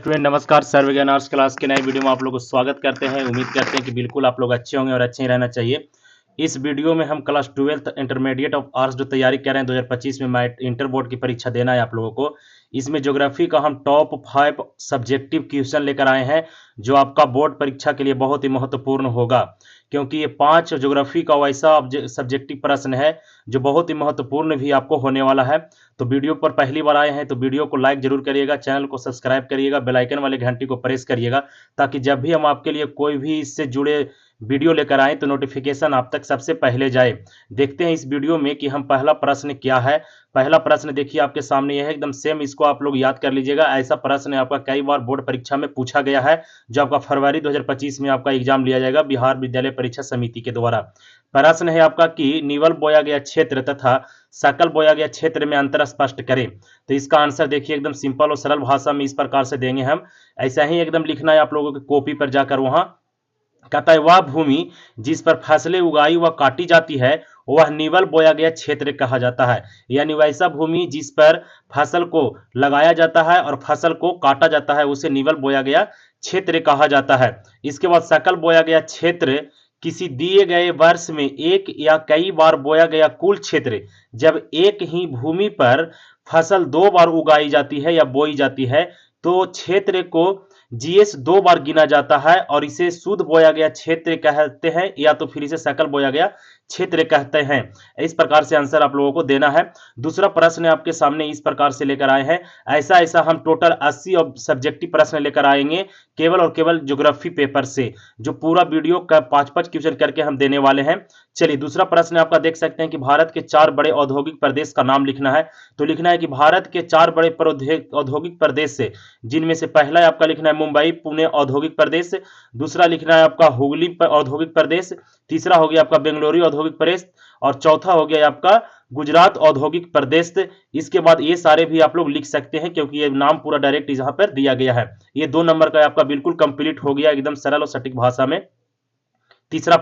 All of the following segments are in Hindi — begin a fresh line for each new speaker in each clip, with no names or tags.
स्टूडेंट नमस्कार। सर्व ज्ञान आर्ट्स क्लास के नए वीडियो में आप लोगों को स्वागत करते हैं। उम्मीद करते हैं कि बिल्कुल आप लोग अच्छे होंगे और अच्छे ही रहना चाहिए। इस वीडियो में हम class 12th intermediate of arts जो तैयारी कर रहे हैं 2025 में इंटर बोर्ड की परीक्षा देना है आप लोगों को। इसमें ज्योग्राफी का हम टॉप 5 सब्जेक्टिव क्वेश्चन लेकर आए हैं जो आपका बोर्ड परीक्षा के लिए बहुत ही महत्वपूर्ण होगा, क्योंकि ये 5 ज्योग्राफी का वैसा सब्जेक्टिव प्रश्न है जो बहुत ही महत्वपूर्ण भी आपको होने वाला है। तो वीडियो पर पहली बार आए हैं तो वीडियो को लाइक जरूर करिएगा, चैनल को सब्सक्राइब करिएगा, बेल आइकन वाले घंटी को प्रेस करिएगा ताकि जब भी हम आपके लिए कोई भी इससे जुड़े वीडियो लेकर आए तो नोटिफिकेशन आप तक सबसे पहले जाए। देखते हैं इस वीडियो में कि हम पहला प्रश्न क्या है। पहला प्रश्न देखिए आपके सामने यह है, एकदम सेम, इसको आप लोग याद कर लीजिएगा। ऐसा प्रश्न आपका कई बार बोर्ड परीक्षा में पूछा गया है जो आपका फरवरी 2025 में आपका एग्जाम लिया जाएगा बिहार विद्यालय परीक्षा समिति के द्वारा। प्रश्न है आपका कि निवल बोया गया क्षेत्र तथा सकल बोया गया क्षेत्र में अंतर स्पष्ट करें। तो इसका आंसर देखिए एकदम सिंपल और सरल भाषा में इस प्रकार से देंगे हम। ऐसा ही एकदम लिखना है आप लोगों की कॉपी पर जाकर। वहां कहता है वह भूमि जिस पर फसलें उगाई व काटी जाती है वह निवल बोया गया क्षेत्र कहा जाता है। यानी वैसा भूमि जिस पर फसल को लगाया जाता है और फसल को काटा जाता है उसे निवल बोया गया क्षेत्र कहा जाता है। इसके बाद सकल बोया गया क्षेत्र किसी दिए गए वर्ष में एक या कई बार बोया गया कुल क्षेत्र। जब एक ही भूमि पर फसल 2 बार उगाई जाती है या बोई जाती है तो क्षेत्र को जीएस 2 बार गिना जाता है और इसे शुद्ध बोया गया क्षेत्र कहते हैं या तो फिर इसे सकल बोया गया क्षेत्र कहते हैं। इस प्रकार से आंसर आप लोगों को देना है। दूसरा प्रश्न आपके सामने इस प्रकार से लेकर आए हैं। ऐसा ऐसा हम टोटल 80 सब्जेक्टिव प्रश्न लेकर आएंगे केवल और केवल ज्योग्राफी पेपर से, जो पूरा वीडियो का 5-5 क्वेश्चन करके हम देने वाले हैं। चलिए दूसरा प्रश्न आपका देख सकते हैं कि भारत के 4 बड़े औद्योगिक प्रदेश का नाम लिखना है। तो लिखना है कि भारत के 4 बड़े औद्योगिक प्रदेश से, जिनमें से पहला आपका लिखना है मुंबई पुणे औद्योगिक प्रदेश, दूसरा लिखना है आपका हुगली औद्योगिक प्रदेश, तीसरा हो गया आपका बेंगलुरु औद्योगिक प्रदेश और चौथा हो गया आपका गुजरात औद्योगिक प्रदेश। इसके बाद ये सारे भी आप लोग लिख सकते हैं क्योंकि ये नाम पूरा डायरेक्ट यहां पर दिया गया है। ये 2 नंबर का आपका बिल्कुल कंप्लीट हो गया एकदम सरल और सटीक भाषा में। तीसरा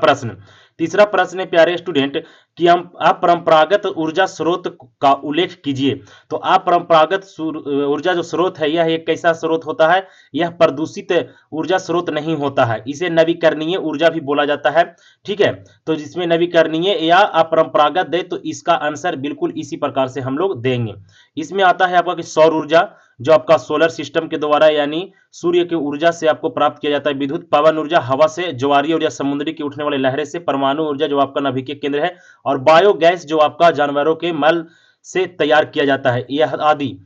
प्रश्न है प्यारे स्टूडेंट कि हम अपरंपरागत ऊर्जा स्रोत का उल्लेख कीजिए। तो अपरंपरागत ऊर्जा जो स्रोत है यह एक कैसा स्रोत होता है? यह प्रदूषित ऊर्जा स्रोत नहीं होता है, इसे नवीकरणीय ऊर्जा भी बोला जाता है। ठीक है, तो जिसमें नवीकरणीय या अपरंपरागत दे तो इसका आंसर बिल्कुल इसी प्रकार से हम लोग देंगे। इसमें आता है आपका कि सौर ऊर्जा जो आपका सोलर सिस्टम के द्वारा यानी सूर्य की ऊर्जा से आपको प्राप्त किया जाता है, विद्युत पवन ऊर्जा हवा से, ज्वारीय ऊर्जा समुद्री की उठने वाली लहरें से, परमाणु ऊर्जा जो आपका नाभिकीय केंद्र है, और बायोगैस जो आपका जानवरों के मल से तैयार किया जाता है। यह आदि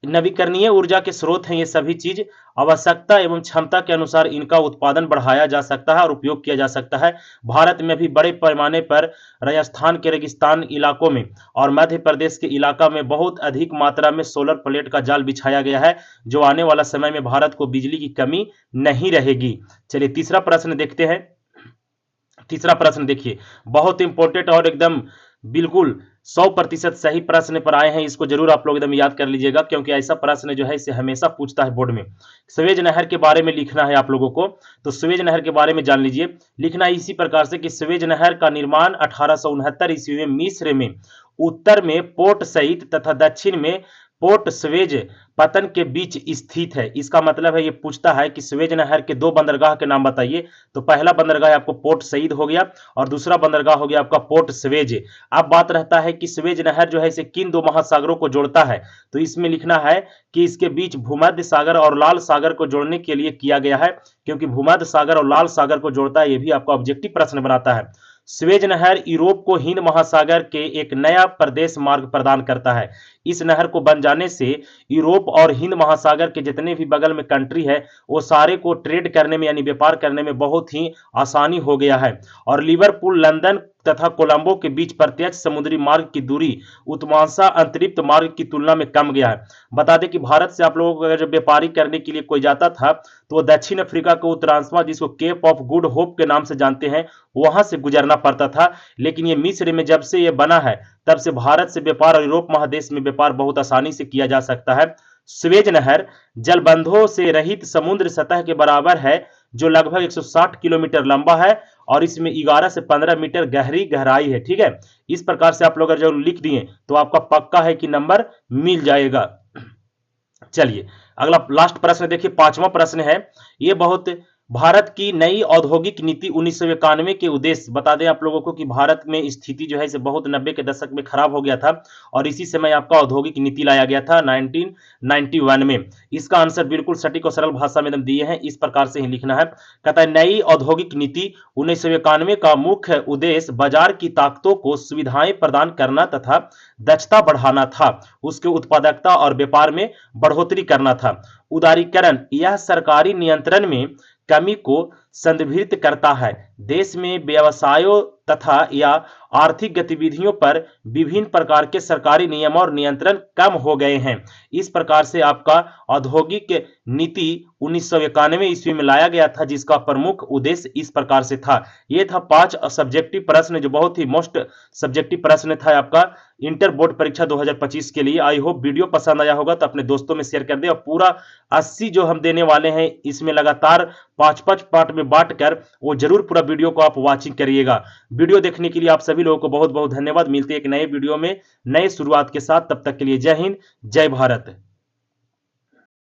नवीकरणीय ऊर्जा के स्रोत हैं। ये सभी चीज आवश्यकता एवं क्षमता के अनुसार इनका उत्पादन बढ़ाया जा सकता है और उपयोग किया जा सकता है। भारत में भी बड़े पैमाने पर राजस्थान के रेगिस्तान इलाकों में और मध्य प्रदेश के इलाका में बहुत अधिक मात्रा में सोलर प्लेट का जाल बिछाया गया है, जो आने वाला समय में भारत को बिजली की कमी नहीं रहेगी। चलिए तीसरा प्रश्न देखते हैं। तीसरा प्रश्न देखिए बहुत इंपॉर्टेंट और एकदम बिल्कुल 100% सही प्रश्न पर आए हैं। इसको जरूर आप लोग एकदम याद कर लीजिएगा क्योंकि ऐसा प्रश्न जो है इसे हमेशा पूछता है बोर्ड में। स्वेज नहर के बारे में लिखना है आप लोगों को, तो स्वेज नहर के बारे में जान लीजिए। लिखना है इसी प्रकार से कि स्वेज नहर का निर्माण 1869 ईस्वी में मिस्र में उत्तर में पोर्ट सईद तथा दक्षिण में पोर्ट स्वेज पतन के बीच स्थित है। इसका मतलब है ये पूछता है कि स्वेज नहर के 2 बंदरगाह के नाम बताइए। तो पहला बंदरगाह आपको पोर्ट सईद हो गया और दूसरा बंदरगाह हो गया आपका पोर्ट स्वेज। अब बात रहता है कि स्वेज नहर जो है इसे किन 2 महासागरों को जोड़ता है। तो इसमें लिखना है कि इसके बीच भूमध्य सागर और लाल सागर को जोड़ने के लिए किया गया है, क्योंकि भूमध्य सागर और लाल सागर को जोड़ता है। ये भी आपका ऑब्जेक्टिव प्रश्न बनाता है। स्वेज नहर यूरोप को हिंद महासागर के एक नया प्रदेश मार्ग प्रदान करता है। इस नहर को बन जाने से यूरोप और हिंद महासागर के जितने भी बगल में कंट्री है वो सारे को ट्रेड करने में यानी व्यापार करने में बहुत ही आसानी हो गया है। और लिवरपूल, लंदन तथा कोलंबो के बीच प्रत्यक्ष समुद्री मार्ग की दूरी उत्तमांशा अंतरिक्ष मार्ग की तुलना में कम गया है। बता दें कि भारत से आप लोगों को अगर जब व्यापारी करने के लिए कोई जाता था तो वो दक्षिण अफ्रीका को उत्तरांशवा जिसको केप ऑफ गुड होप के नाम से जानते हैं वहां से गुजरना पड़ता था। लेकिन ये मिस्र में जब से ये बना है तब से भारत से व्यापार और यूरोप महादेश में व्यापार बहुत आसानी से किया जा सकता है। स्वेज नहर जलबंधों से रहित समुद्र सतह के बराबर है जो लगभग 160 किलोमीटर लंबा है और इसमें 11 से 15 मीटर गहरी गहराई है। ठीक है, इस प्रकार से आप लोग अगर जो लिख दिए तो आपका पक्का है कि नंबर मिल जाएगा। चलिए अगला लास्ट प्रश्न देखिए, पांचवा प्रश्न है, ये बहुत, भारत की नई औद्योगिक नीति 1991 के उद्देश्य बता दें आप लोगों को कि भारत में स्थिति जो है इसे बहुत 90 के दशक में खराब हो गया था और इसी समय आपका औद्योगिक नीति लाया गया था 1991 में। इसका आंसर बिल्कुल सटीक और सरल भाषा में दिए हैं, इस प्रकार से ही लिखना है। कहता है नई औद्योगिक नीति 1991 का मुख्य उद्देश्य बाजार की ताकतों को सुविधाएं प्रदान करना तथा दक्षता बढ़ाना था, उसके उत्पादकता और व्यापार में बढ़ोतरी करना था। उदारीकरण, यह सरकारी नियंत्रण में कमी को संदर्भित करता है। देश में व्यवसायों तथा या आर्थिक गतिविधियों पर विभिन्न प्रकार के सरकारी नियम और नियंत्रण कम हो गए हैं। इस प्रकार से आपका औद्योगिक नीति 1991 ईस्वी में लाया गया था, जिसका प्रमुख उद्देश्य इस प्रकार से था। ये था 5 सब्जेक्टिव प्रश्न जो बहुत ही मोस्ट सब्जेक्टिव प्रश्न था आपका इंटर बोर्ड परीक्षा 2025 के लिए। आई होप वीडियो पसंद आया होगा तो अपने दोस्तों में शेयर कर दे, और पूरा 80 जो हम देने वाले हैं इसमें लगातार 5-5 पार्ट में बांटकर वो जरूर पूरा वीडियो को आप वॉचिंग करिएगा। वीडियो देखने के लिए आप सभी लोगों को बहुत बहुत धन्यवाद। मिलते हैं एक नए वीडियो में नए शुरुआत के साथ, तब तक के लिए जय हिंद, जय भारत।